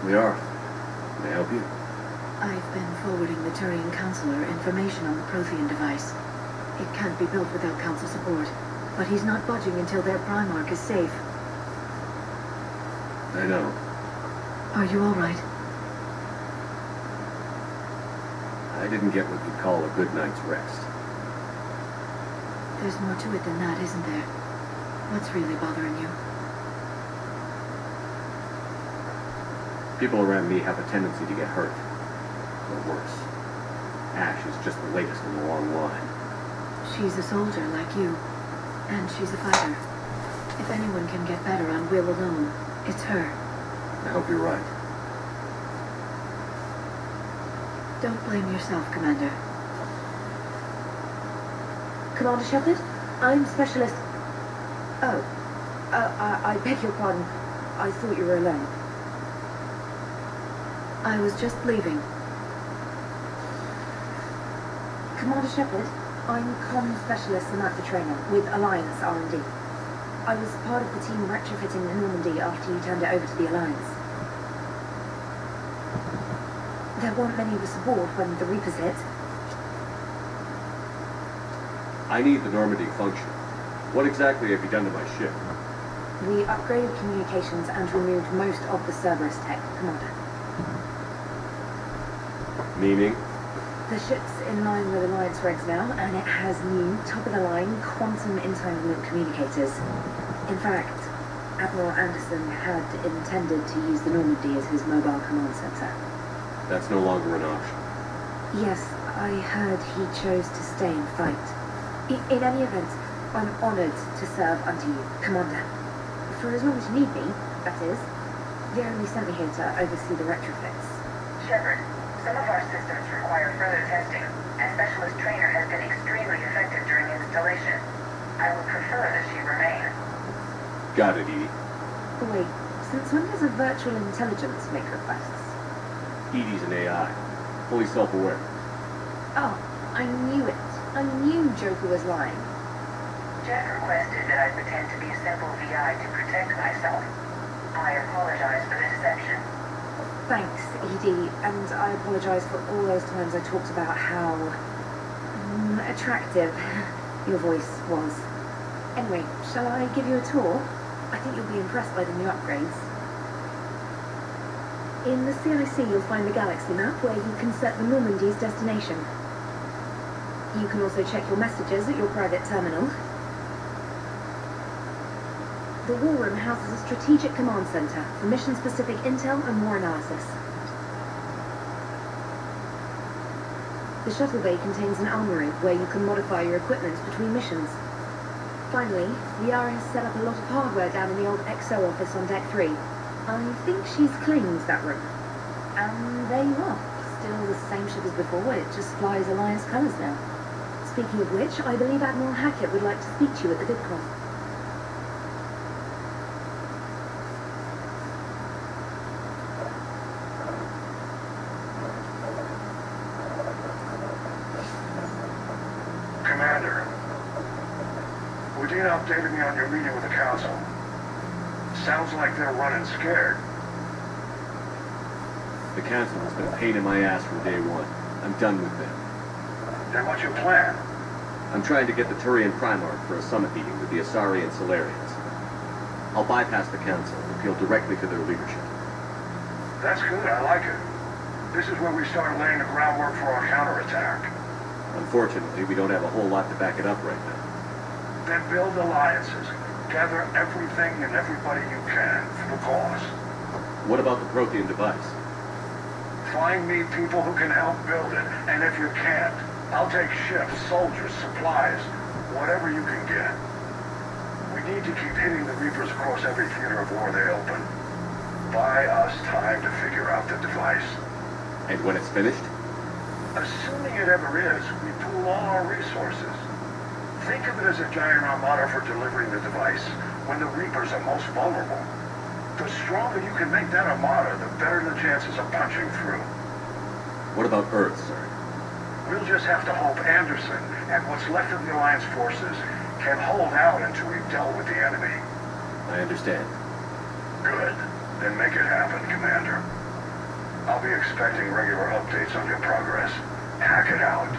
We are. May I help you? I've been forwarding the Turian Counselor information on the Prothean device. It can't be built without Council support, but he's not budging until their Primarch is safe. I know. Are you all right? I didn't get what you'd call a good night's rest. There's more to it than that, isn't there? What's really bothering you? People around me have a tendency to get hurt. Or worse. Ash is just the latest in the long line. She's a soldier like you. And she's a fighter. If anyone can get better on will alone, it's her. I hope you're right. Don't blame yourself, Commander. Commander Shepard, I'm Specialist... Oh. I beg your pardon. I thought you were alone. I was just leaving. Commander Shepard, I'm Comm Specialist Samantha Trainer with Alliance R&D. I was part of the team retrofitting the Normandy after you turned it over to the Alliance. There weren't many of us aboard when the Reapers hit. I need the Normandy functional. What exactly have you done to my ship? We upgraded communications and removed most of the Cerberus tech, Commander. Meaning? The ship's in line with Alliance regs now, and it has new, top-of-the-line, quantum entanglement communicators. In fact, Admiral Anderson had intended to use the Normandy as his mobile command center. That's no longer an option. Yes, I heard he chose to stay and fight. In any event, I'm honored to serve under you, Commander. For as long as you need me, that is. They only sent me here to oversee the retrofits. Shepard, some of our systems require further testing, and Specialist Trainer has been extremely effective during installation. I would prefer that she remain. Got it, Edie. Wait, since when does a virtual intelligence make requests? Edie's an AI. Fully self-aware. Oh, I knew it. I knew Joker was lying. Jet requested that I pretend to be a simple VI to protect myself. I apologize for this section. Thanks, Edie, and I apologize for all those times I talked about how... attractive your voice was. Anyway, shall I give you a tour? I think you'll be impressed by the new upgrades. In the CIC, you'll find the galaxy map where you can set the Normandy's destination. You can also check your messages at your private terminal. The War Room houses a strategic command center for mission-specific intel and war analysis. The shuttle bay contains an armory where you can modify your equipment between missions. Finally, Liara has set up a lot of hardware down in the old XO office on Deck 3. I think she's claimed that room. And there you are. Still the same ship as before, it just flies Alliance colors now. Speaking of which, I believe Admiral Hackett would like to speak to you at the VidCon. Commander, Udina updated me on your meeting with the Council. Sounds like they're running scared. The Council has been a pain in my ass from day one. I'm done with them. Then what's your plan? I'm trying to get the Turian Primarch for a summit meeting with the Asari and Solarians. I'll bypass the Council and appeal directly to their leadership. That's good, I like it. This is where we start laying the groundwork for our counterattack. Unfortunately, we don't have a whole lot to back it up right now. Then build alliances. Gather everything and everybody you can for the cause. What about the Prothean device? Find me people who can help build it, and if you can't, I'll take ships, soldiers, supplies, whatever you can get. We need to keep hitting the Reapers across every theater of war they open. Buy us time to figure out the device. And when it's finished? Assuming it ever is, we pool all our resources. Think of it as a giant armada for delivering the device when the Reapers are most vulnerable. The stronger you can make that armada, the better the chances of punching through. What about Earth, sir? We'll just have to hope Anderson and what's left of the Alliance forces can hold out until we've dealt with the enemy. I understand. Good. Then make it happen, Commander. I'll be expecting regular updates on your progress. Hack it out.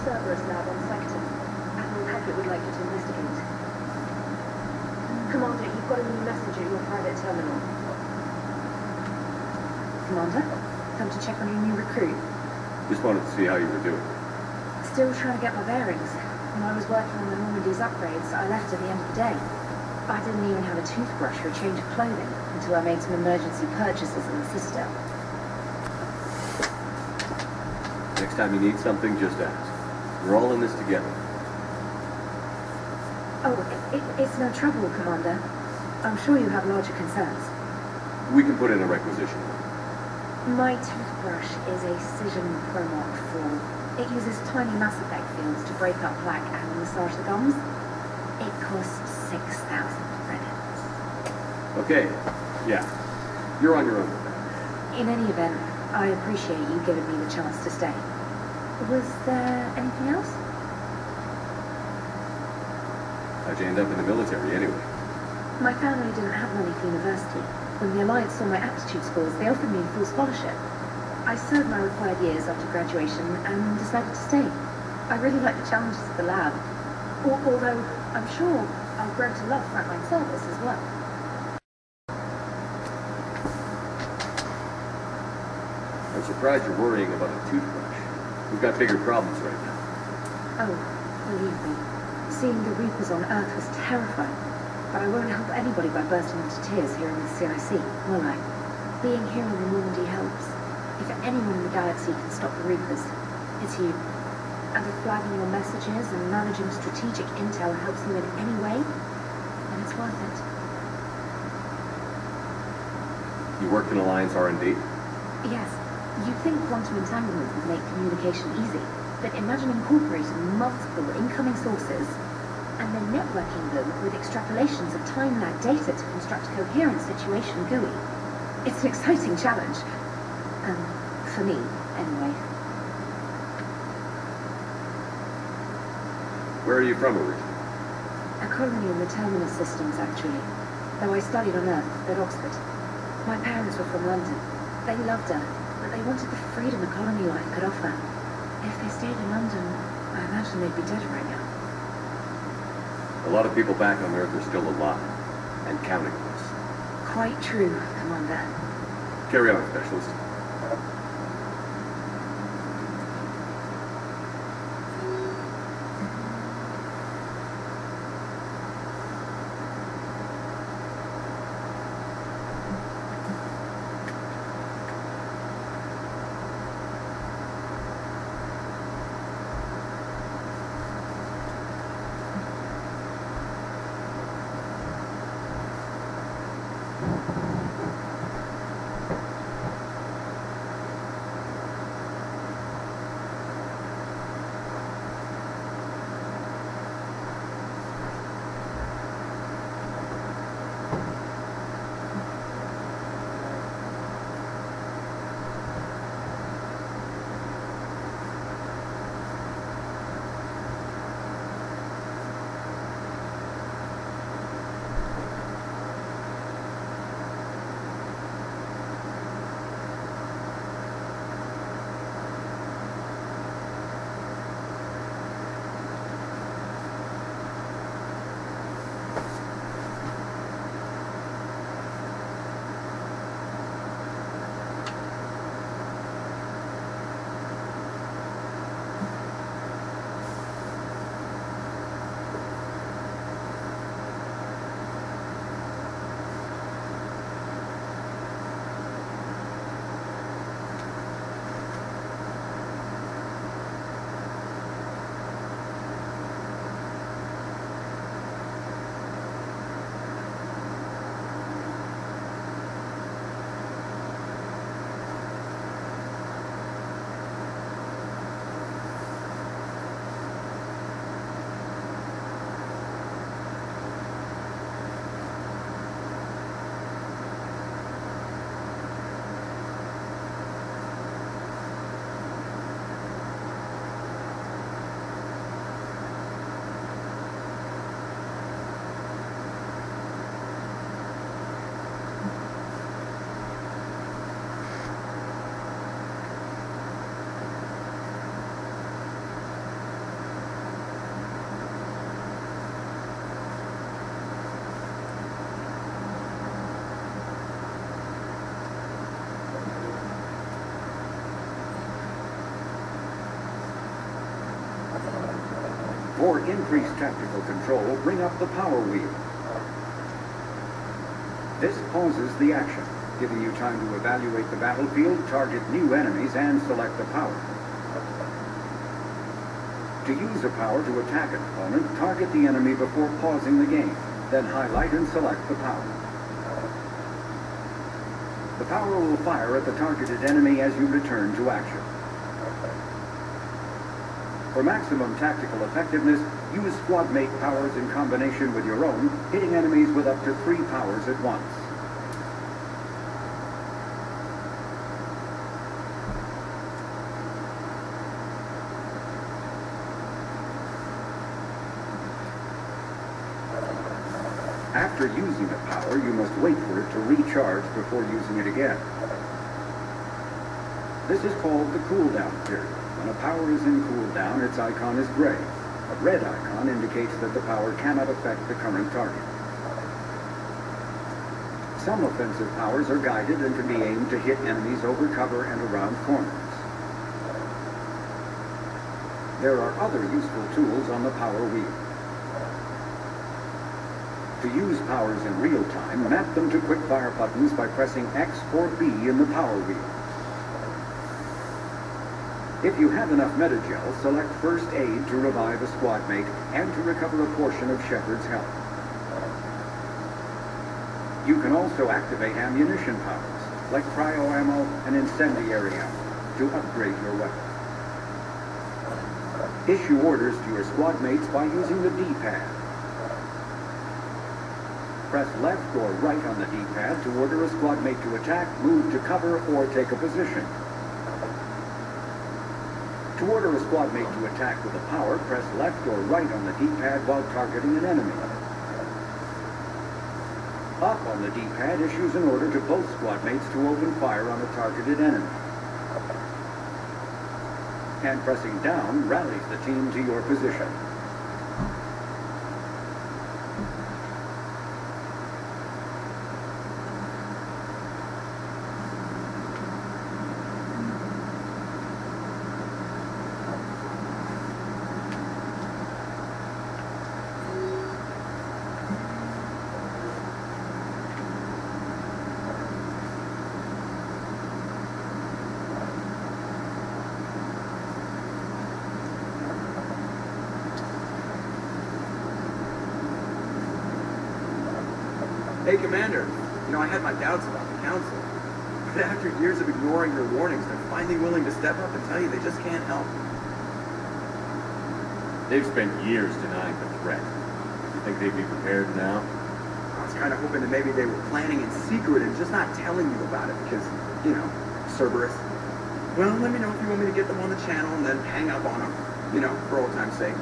Cerberus lab on Sector. Admiral Hackett would like you to investigate. Commander, you've got a new message at your private terminal. Commander, come to check on your new recruit. Just wanted to see how you were doing. Still trying to get my bearings. When I was working on the Normandy's upgrades, I left at the end of the day. I didn't even have a toothbrush or a change of clothing until I made some emergency purchases in the Citadel. Next time you need something, just ask. We're all in this together. Oh, it's no trouble, Commander. I'm sure you have larger concerns. We can put in a requisition. My toothbrush is a Cision Pro Mark IV. It uses tiny Mass Effect fields to break up plaque and massage the gums. It costs 6,000 credits. Okay, yeah. You're on your own with that. In any event, I appreciate you giving me the chance to stay. Was there anything else? How'd you end up in the military anyway? My family didn't have money for university. When the Alliance saw my aptitude scores, they offered me a full scholarship. I served my required years after graduation and decided to stay. I really like the challenges of the lab. Although, I'm sure I'll grow to love frontline service as well. I'm surprised you're worrying about a toothbrush. We've got bigger problems right now. Oh, believe me, seeing the Reapers on Earth was terrifying. But I won't help anybody by bursting into tears here in the CIC, will I? Being here in the Normandy helps. If anyone in the galaxy can stop the Reapers, it's you. And if flagging your messages and managing strategic intel helps you in any way, then it's worth it. You worked in Alliance R&D? Yes, you'd think quantum entanglement would make communication easy, but imagine incorporating multiple incoming sources and then networking them with extrapolations of time-lag data to construct a coherent situation GUI. It's an exciting challenge. For me, anyway. Where are you from originally? A colony in the Terminus systems, actually. Though I studied on Earth at Oxford. My parents were from London. They loved Earth, but they wanted the freedom a colony life could offer. If they stayed in London, I imagine they'd be dead right now. A lot of people back on Earth are still alive, and counting on us. Quite true, Commander. Carry on, Specialist. For increased tactical control, bring up the power wheel. This pauses the action, giving you time to evaluate the battlefield, target new enemies, and select a power. To use a power to attack an opponent, target the enemy before pausing the game, then highlight and select the power. The power will fire at the targeted enemy as you return to action. For maximum tactical effectiveness, use squad mate powers in combination with your own, hitting enemies with up to 3 powers at once. After using a power, you must wait for it to recharge before using it again. This is called the cooldown period. When a power is in cooldown, its icon is gray. A red icon indicates that the power cannot affect the current target. Some offensive powers are guided and can be aimed to hit enemies over cover and around corners. There are other useful tools on the power wheel. To use powers in real time, map them to quick-fire buttons by pressing X or B in the power wheel. If you have enough Medi-Gel, select First Aid to revive a squad mate and to recover a portion of Shepard's health. You can also activate ammunition powers, like cryo ammo and incendiary ammo, to upgrade your weapon. Issue orders to your squad mates by using the D-pad. Press left or right on the D-pad to order a squad mate to attack, move to cover, or take a position. To order a squad mate to attack with a power, press left or right on the D-pad while targeting an enemy. Up on the D-pad issues an order to both squad mates to open fire on a targeted enemy. and pressing down rallies the team to your position. Hey, Commander. You know, I had my doubts about the Council. But after years of ignoring your warnings, they're finally willing to step up and tell you they just can't help. They've spent years denying the threat. You think they'd be prepared now? I was kind of hoping that maybe they were planning in secret and just not telling you about it because, you know, Cerberus. Well, let me know if you want me to get them on the channel and then hang up on them. You know, for old time's sake.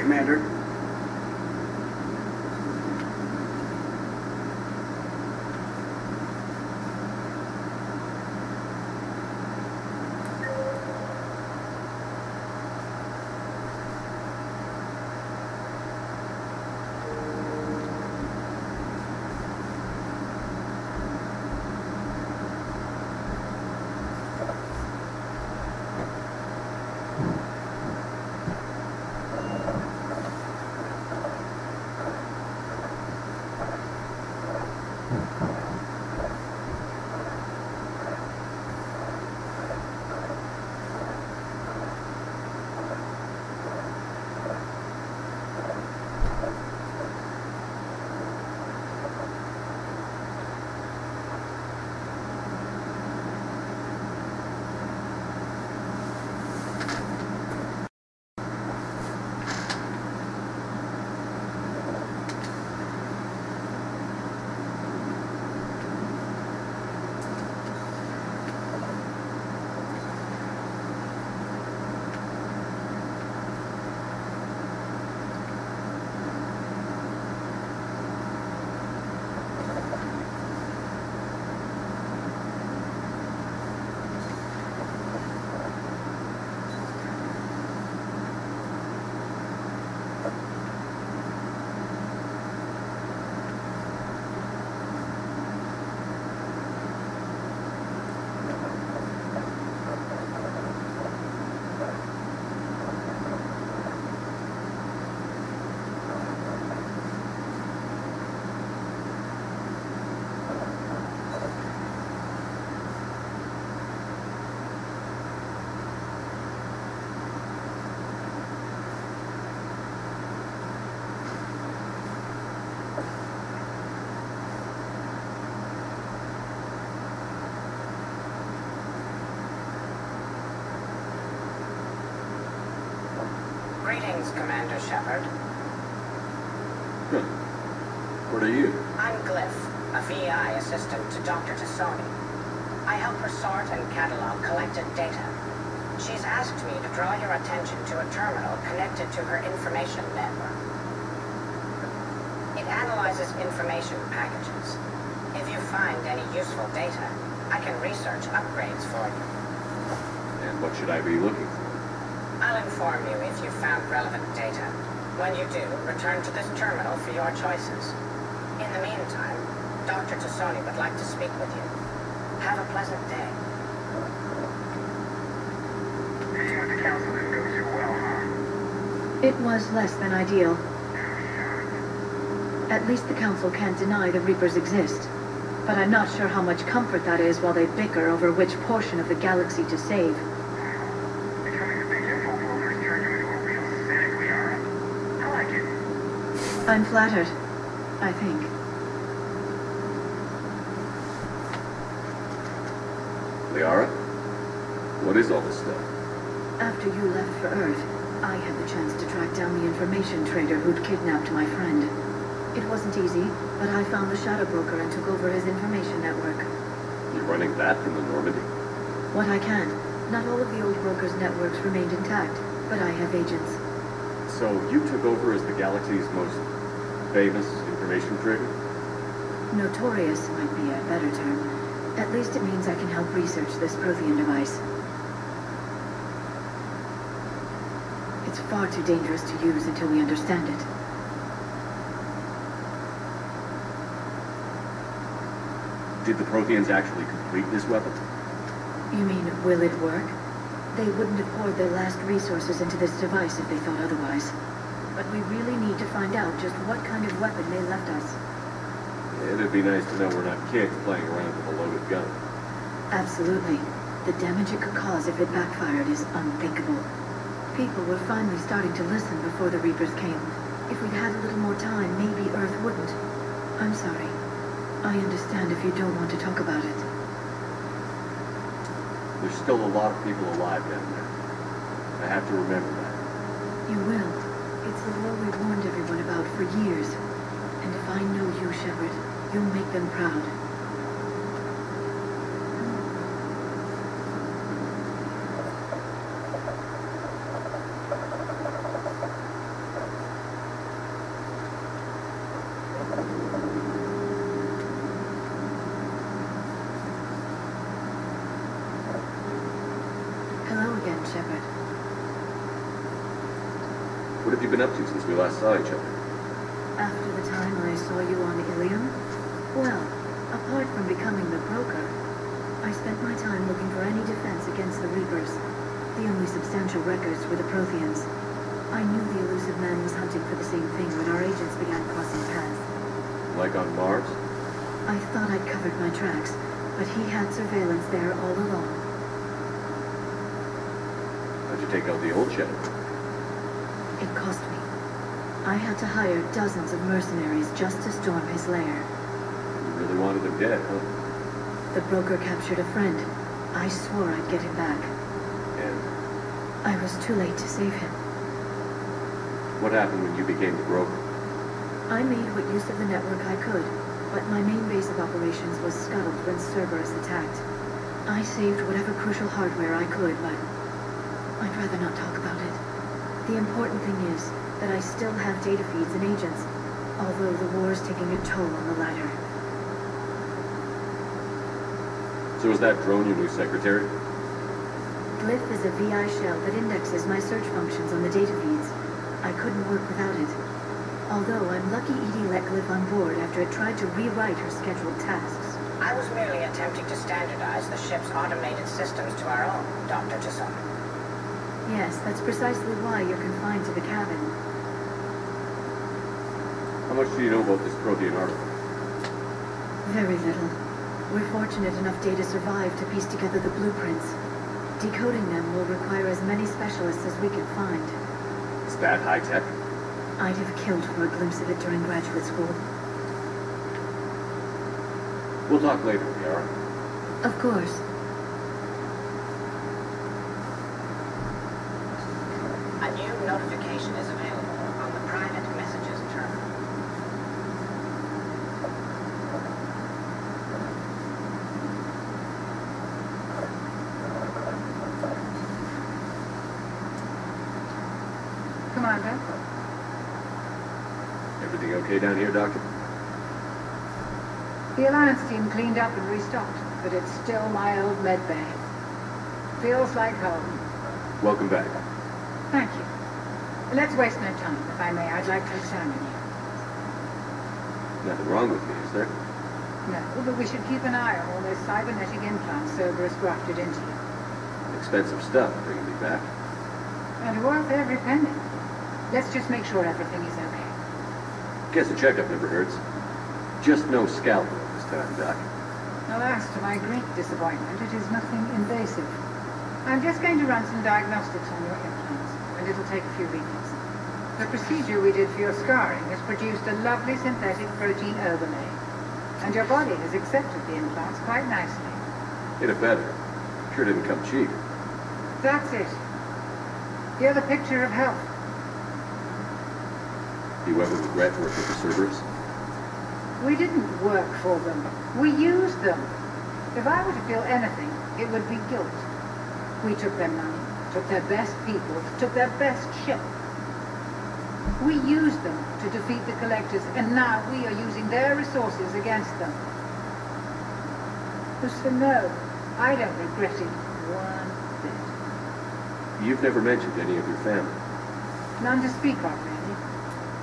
Commander. Greetings, Commander Shepard. What are you? I'm Glyph, a VI assistant to Dr. Tassoni. I help her sort and catalog collected data. She's asked me to draw your attention to a terminal connected to her information network. It analyzes information packages. If you find any useful data, I can research upgrades for you. And what should I be looking for? I'll inform you if you've found relevant data. When you do, return to this terminal for your choices. In the meantime, Dr. Tassoni would like to speak with you. Have a pleasant day. Meeting with the Council didn't go too well, huh? It was less than ideal. At least the Council can't deny the Reapers exist. But I'm not sure how much comfort that is while they bicker over which portion of the galaxy to save. Becoming the big info brokers turned you into a real cynic, Liara. I like it. I'm flattered, I think. Liara? What is all this stuff? After you left for Earth, I had the chance to track down the information trader who'd kidnapped my friend. It wasn't easy, but I found the Shadow Broker and took over his information network. You're running that from the Normandy? What I can. Not all of the old broker's networks remained intact, but I have agents. So you took over as the galaxy's most famous information trader? Notorious might be a better term. At least it means I can help research this Prothean device. It's far too dangerous to use until we understand it. Did the Protheans actually complete this weapon? You mean, will it work? They wouldn't have poured their last resources into this device if they thought otherwise. But we really need to find out just what kind of weapon they left us. It'd be nice to know we're not kids playing around with a loaded gun. Absolutely. The damage it could cause if it backfired is unthinkable. People were finally starting to listen before the Reapers came. If we'd had a little more time, maybe Earth wouldn't. I'm sorry. I understand if you don't want to talk about it. There's still a lot of people alive down there. I have to remember that. You will. It's the war we've warned everyone about for years. And if I know you, Shepard, you'll make them proud. Hello again, Shepard. What have you been up to since we last saw each other? After the time I saw you on Ilium? Well, apart from becoming the broker, I spent my time looking for any defense against the Reapers. The only substantial records were the Protheans. I knew the elusive man was hunting for the same thing when our agents began crossing paths. Like on Mars? I thought I'd covered my tracks, but he had surveillance there all along. How'd you take out the old Shadow? It cost me. I had to hire dozens of mercenaries just to storm his lair. You really wanted him dead, huh? The broker captured a friend. I swore I'd get him back. And I was too late to save him. what happened when you became the broker? I made what use of the network I could, but my main base of operations was scuttled when Cerberus attacked. I saved whatever crucial hardware I could, but I'd rather not talk about it. The important thing is that I still have data feeds and agents, although the war's taking a toll on the latter. So is that drone your new secretary? Glyph is a VI shell that indexes my search functions on the data feeds. I couldn't work without it. Although I'm lucky Edie let Glyph on board after it tried to rewrite her scheduled tasks. I was merely attempting to standardize the ship's automated systems to our own, Dr. Tasson. Yes, that's precisely why you're confined to the cabin. How much do you know about this Prothean artifact? Very little. We're fortunate enough Data survived to piece together the blueprints. Decoding them will require as many specialists as we can find. Is that high-tech? I'd have killed for a glimpse of it during graduate school. We'll talk later, Liara. Of course. A new notification is available on the private messages terminal. Commander? Everything okay down here, Doctor? The Alliance team cleaned up and restocked, but it's still my old med bay. Feels like home. Welcome back. Thank you. Let's waste no time. If I may, I'd like to examine you. Nothing wrong with me, is there? No, but we should keep an eye on all those cybernetic implants Cerberus grafted into you. Expensive stuff bringing me back. And worth every penny. Let's just make sure everything is okay. Guess a checkup never hurts. Just no scalpel this time, Doc. Alas, to my great disappointment, it is nothing invasive. I'm just going to run some diagnostics on your implants, and it'll take a few readings. The procedure we did for your scarring has produced a lovely synthetic protein overlay, and your body has accepted the implants quite nicely. Hit it better. Sure didn't come cheap. That's it. You're the picture of health. Do you ever regret working for Cerberus? We didn't work for them. We used them. If I were to feel anything, it would be guilt. We took their money, took their best people, took their best ship. We used them to defeat the Collectors, and now we are using their resources against them. So no, I don't regret it one bit. You've never mentioned any of your family. None to speak of, really.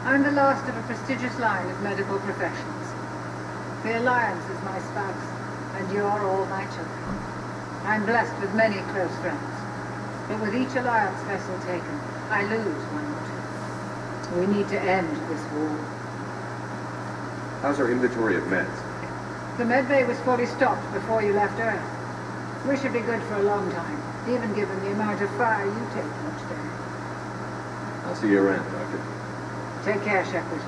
I'm the last of a prestigious line of medical professionals. The Alliance is my spouse, and you're all my children. I'm blessed with many close friends, but with each Alliance vessel taken, I lose one or two. We need to end this war. How's our inventory of meds? The medbay was fully stocked before you left Earth. We should be good for a long time, even given the amount of fire you take each day. I'll see you around, Doctor. Take care, Shepard.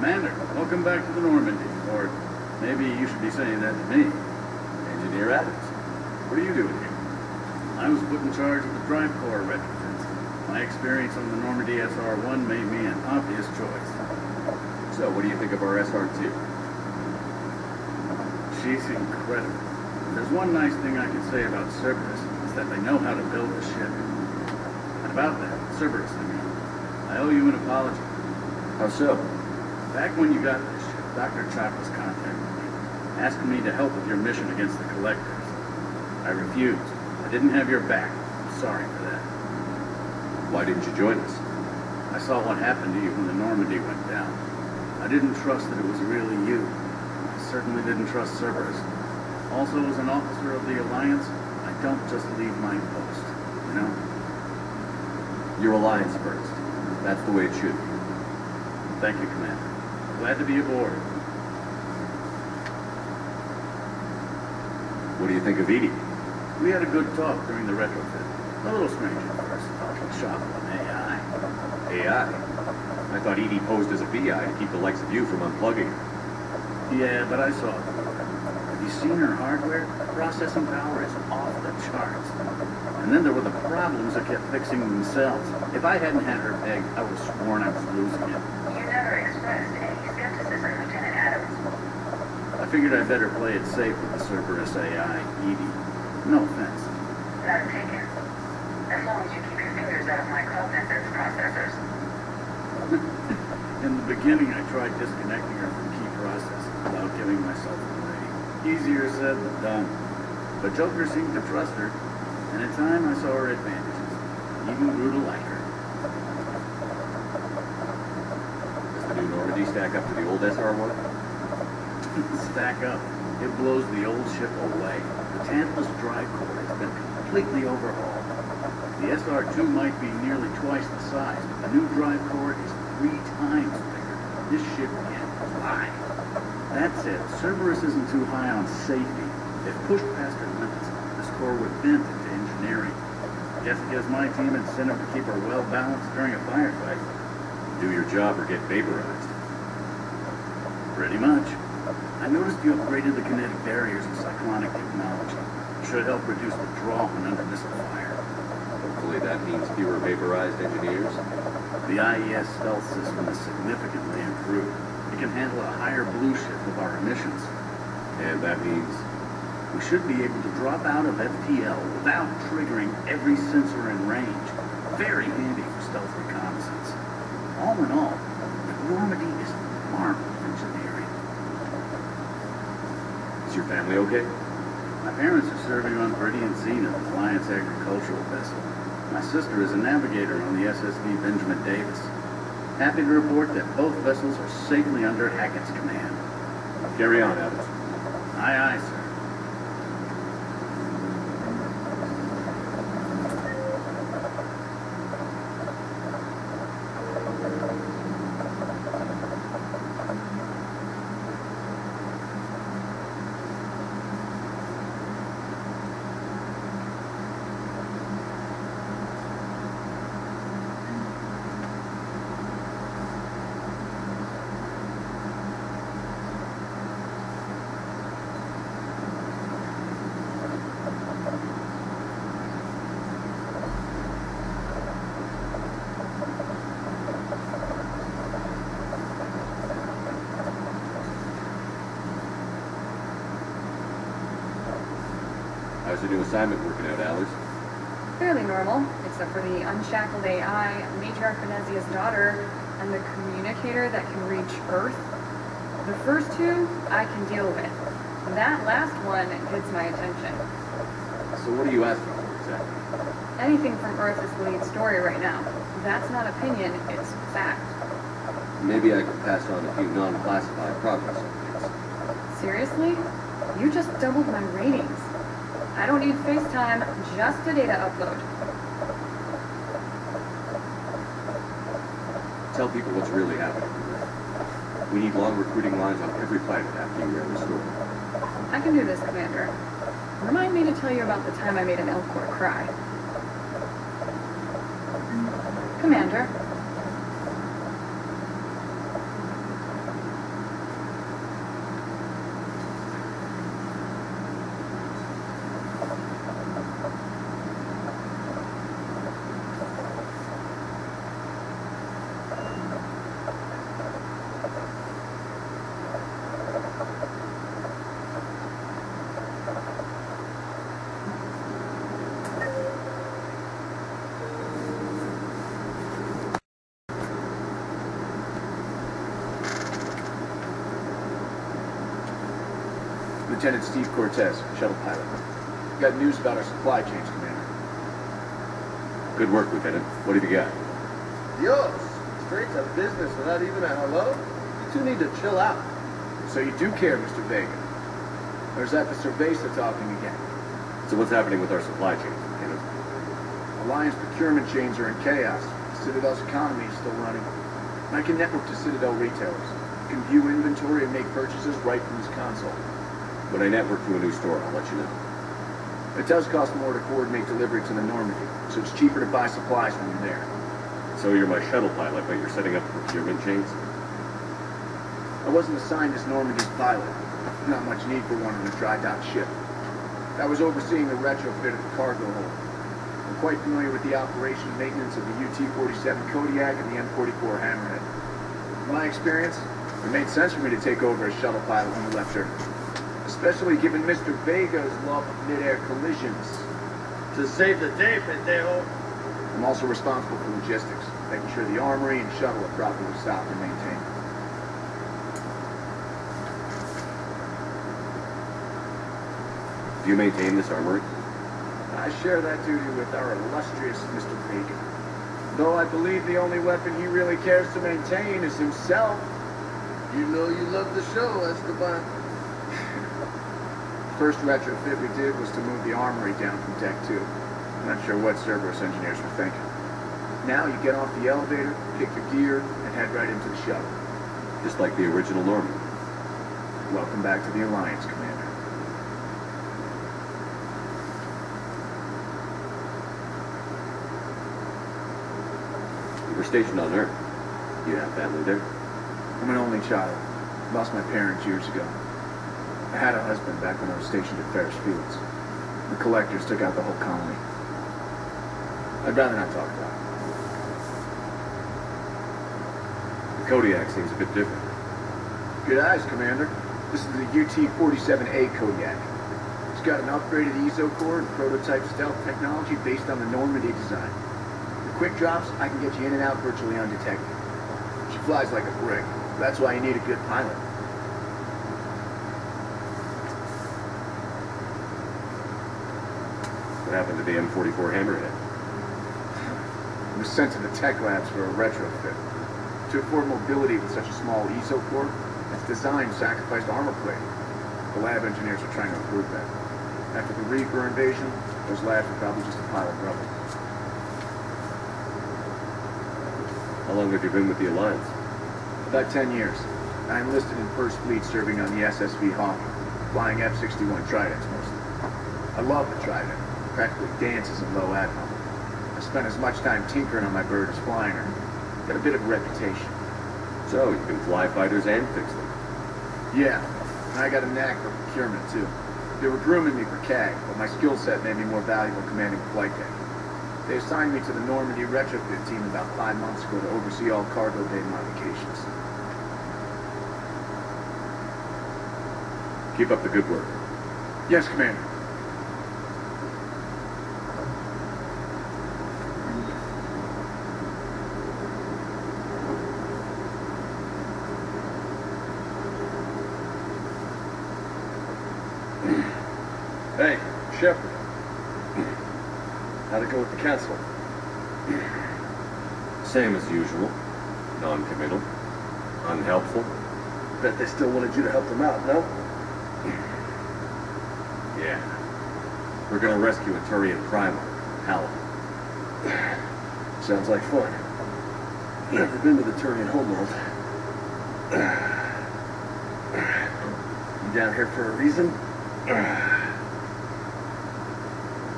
Commander, welcome back to the Normandy. Or maybe you should be saying that to me. Engineer Adams. What are you doing here? I was put in charge of the drive core retrofits. My experience on the Normandy SR-1 made me an obvious choice. So, what do you think of our SR-2? She's incredible. If there's one nice thing I can say about Cerberus, it's that they know how to build a ship. And about that, Cerberus, I owe you an apology. How so? Back when you got this ship, Dr. Chakras contacted me, asking me to help with your mission against the Collectors. I refused. I didn't have your back. I'm sorry for that. Why didn't you join us? I saw what happened to you when the Normandy went down. I didn't trust that it was really you. I certainly didn't trust Cerberus. Also, as an officer of the Alliance, I don't just leave my post, you know? Your Alliance first. That's the way it should be. Thank you, Commander. Glad to be aboard. What do you think of Edie? We had a good talk during the retrofit. A little strange at first, talking shop on AI. AI? I thought Edie posed as a BI to keep the likes of you from unplugging her. Yeah, but I saw it. Have you seen her hardware? Processing power is off the charts. And then there were the problems that kept fixing themselves. If I hadn't had her pegged, I would have sworn I was losing it. You never expressed any skepticism, Lieutenant Adams. I figured I'd better play it safe with the Cerberus AI, Edie. No offense. None taken. As long as you keep your fingers out of my cognizance processors. In the beginning, I tried disconnecting her from key processes without giving myself away. Easier said than done. But Joker seemed to trust her, and in time I saw her advantages. Even grew to like her. Does the new Normandy stack up to the old SR-1? Stack up. It blows the old ship away. The Tantalus drive core has been completely overhauled. The SR-2 might be nearly twice the size, but the new drive core is 3 times bigger. This ship can fly. That said, Cerberus isn't too high on safety. If pushed past her limits, this core would bend into engineering. Guess it gives my team incentive to keep her well balanced during a firefight. Do your job or get vaporized. Pretty much. I noticed you upgraded the kinetic barriers with cyclonic technology. Should help reduce the draw when under missile fire. Hopefully that means fewer vaporized engineers. The IES stealth system is significantly improved. It can handle a higher blue shift of our emissions. And that means we should be able to drop out of FTL without triggering every sensor in range. Very handy for stealth reconnaissance. All in all, the Normandy is marvelous engineering. is your family okay? My parents are serving on Viridian Zenith, an Alliance agricultural vessel. My sister is a navigator on the SSV Benjamin Davis. Happy to report that both vessels are safely under Hackett's command. Carry on, Adams. Aye, aye, sir. How's the new assignment working out, Alice? Fairly normal, except for the unshackled AI, Matriarch Venezia's daughter, and the communicator that can reach Earth. The first two, I can deal with. That last one gets my attention. So what are you asking for, exactly? Anything from Earth is the lead story right now. That's not opinion, it's fact. Maybe I could pass on a few non-classified progress updates. Seriously? You just doubled my ratings. I don't need FaceTime, just a data upload. Tell people what's really happening. We need long recruiting lines on every planet after you air the story. I can do this, Commander. Remind me to tell you about the time I made an Elcor cry. Commander. Lieutenant Steve Cortez, shuttle pilot. Got news about our supply chains, Commander. Good work, Lieutenant. What have you got? Dios! Straight to business without even a hello? You two need to chill out. So you do care, Mr. Vega? Or is that the Cerveza talking again? So what's happening with our supply chains, Lieutenant? Alliance procurement chains are in chaos. Citadel's economy is still running. I can network to Citadel retailers. I can view inventory and make purchases right from this console. When I network to a new store, I'll let you know. It does cost more to coordinate delivery to the Normandy, so it's cheaper to buy supplies when you're there. So you're my shuttle pilot, but you're setting up procurement chains? I wasn't assigned as Normandy's pilot. Not much need for one on a dry dock ship. I was overseeing the retrofit of the cargo hold. I'm quite familiar with the operation and maintenance of the UT-47 Kodiak and the M-44 Hammerhead. In my experience, it made sense for me to take over as shuttle pilot when we left Earth. Especially given Mr. Vega's love of mid-air collisions. To save the day, pendejo. I'm also responsible for logistics, making sure the armory and shuttle are properly stocked and maintained. Do you maintain this armory? I share that duty with our illustrious Mr. Vega. Though I believe the only weapon he really cares to maintain is himself. You know you love the show, Esteban. First retrofit we did was to move the armory down from Deck 2. I'm not sure what Cerberus engineers were thinking. Now you get off the elevator, pick your gear, and head right into the shuttle. Just like the original Norman. Welcome back to the Alliance, Commander. You were stationed on Earth. You have family there? I'm an only child. Lost my parents years ago. I had a husband back when I was stationed at Ferris Fields. The collectors took out the whole colony. I'd rather not talk about it. The Kodiak seems a bit different. Good eyes, Commander. This is the UT-47A Kodiak. It's got an upgraded ESO core and prototype stealth technology based on the Normandy design. The quick drops, I can get you in and out virtually undetected. She flies like a brick. That's why you need a good pilot. What happened to the M44 Hammerhead? It was sent to the tech labs for a retrofit. To afford mobility with such a small ESO core, its design sacrificed armor plating. The lab engineers are trying to improve that. After the Reaper invasion, those labs were probably just a pile of rubble. How long have you been with the Alliance? About 10 years. I enlisted in First Fleet serving on the SSV Hawking, flying F-61 Tridents mostly. I love the Trident. Practically dances in low admiral. I spent as much time tinkering on my bird as flying her. Got a bit of a reputation. So, you can fly fighters and fix them. Yeah, and I got a knack for procurement too. They were grooming me for CAG, but my skill set made me more valuable commanding the flight deck. They assigned me to the Normandy retrofit team about 5 months ago to oversee all cargo bay modifications. Keep up the good work. Yes, Commander. Hey, Shepard. How'd it go with the council? Same as usual. Non-committal. Unhelpful. Bet they still wanted you to help them out, no? Yeah. We're gonna rescue a Turian Primarch, Hal. Sounds like fun. Never been to the Turian homeworld. You down here for a reason?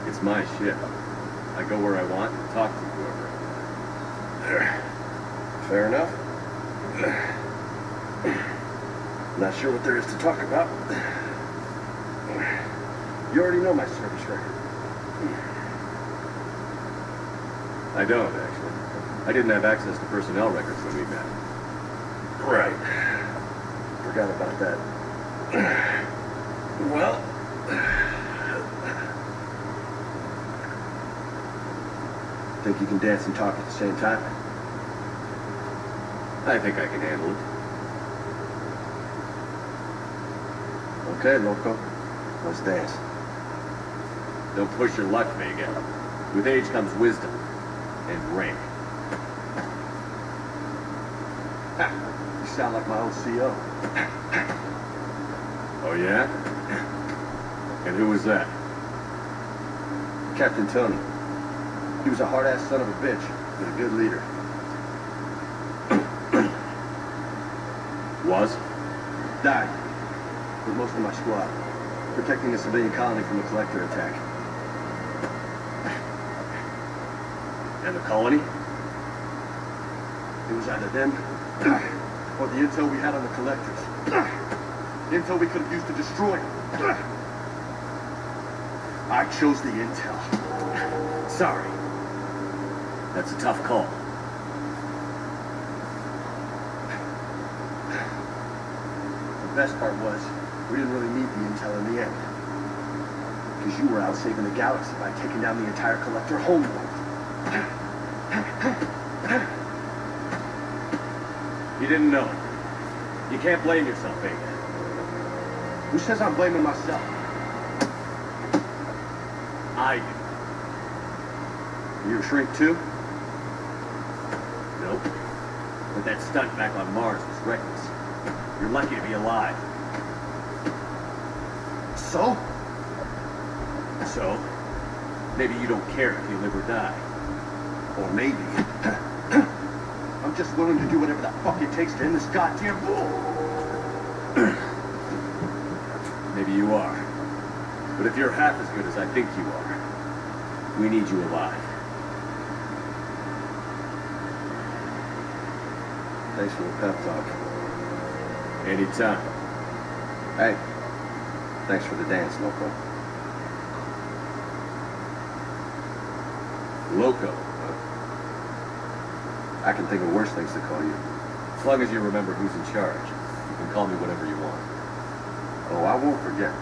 It's my ship. I go where I want and talk to whoever. Fair enough. Not sure what there is to talk about. You already know my service record. I don't, actually. I didn't have access to personnel records when we met. Right. Forgot about that. Well... Think you can dance and talk at the same time? I think I can handle it. Okay, loco. Let's dance. Don't push your luck, Vega. With age comes wisdom. And rank. Ha! You sound like my old CO. Oh, yeah? And who was that? Captain Tony. He was a hard-ass son of a bitch, but a good leader. Was? Died. With most of my squad. Protecting a civilian colony from a collector attack. And the colony? It was either them, or the intel we had on the collectors. Intel we could have used to destroy them. I chose the intel. Sorry. That's a tough call. The best part was, we didn't really need the intel in the end. Because you were out saving the galaxy by taking down the entire collector homeworld. You didn't know. You can't blame yourself, Vega. Who says I'm blaming myself? I do. You a shrink too? Nope. But that stunt back on Mars was reckless. You're lucky to be alive. So? So, maybe you don't care if you live or die. Or maybe... I'm just willing to do whatever the fuck it takes to end this goddamn war. Maybe you are. But if you're half as good as I think you are, we need you alive. Thanks for the pep talk. Anytime. Hey, thanks for the dance, Loco. Loco, huh? I can think of worse things to call you. As long as you remember who's in charge, you can call me whatever you want. Oh, I won't forget.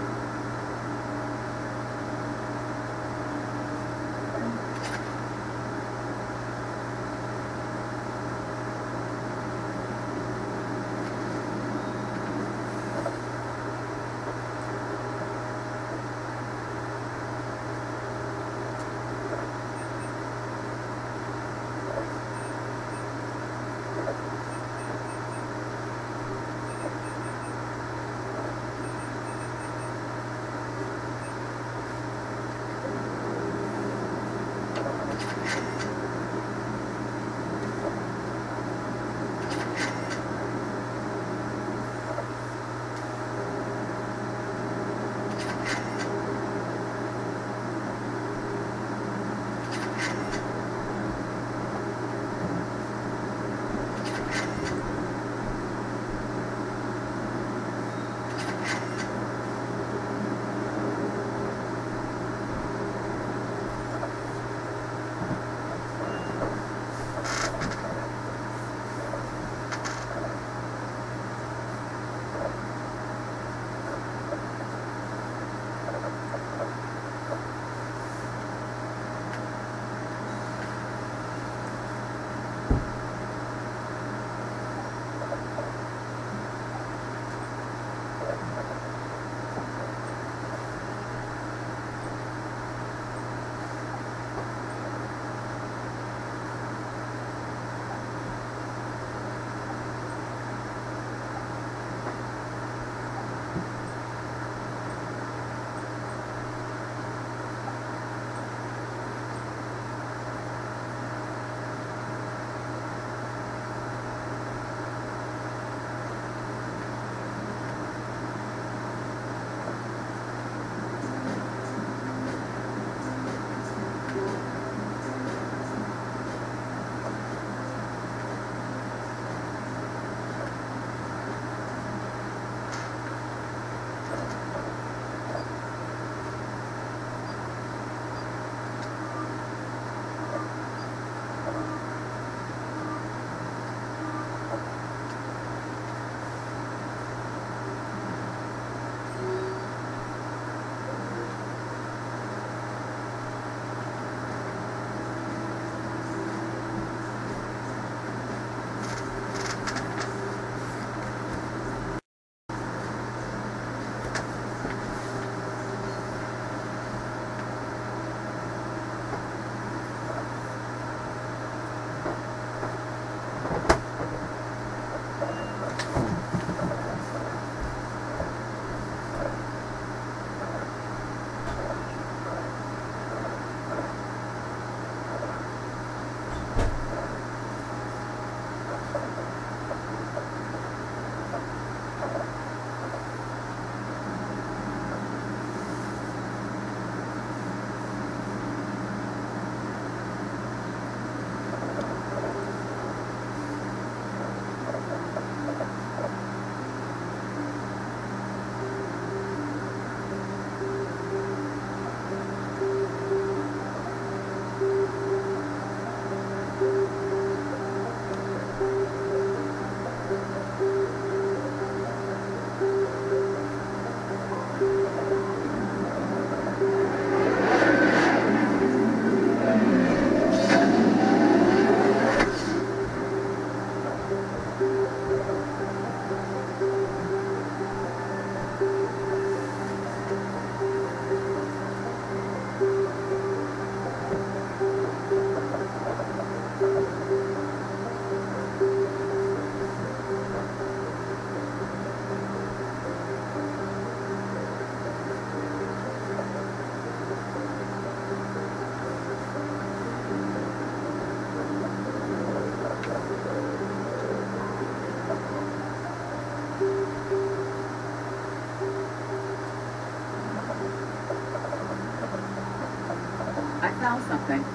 found something.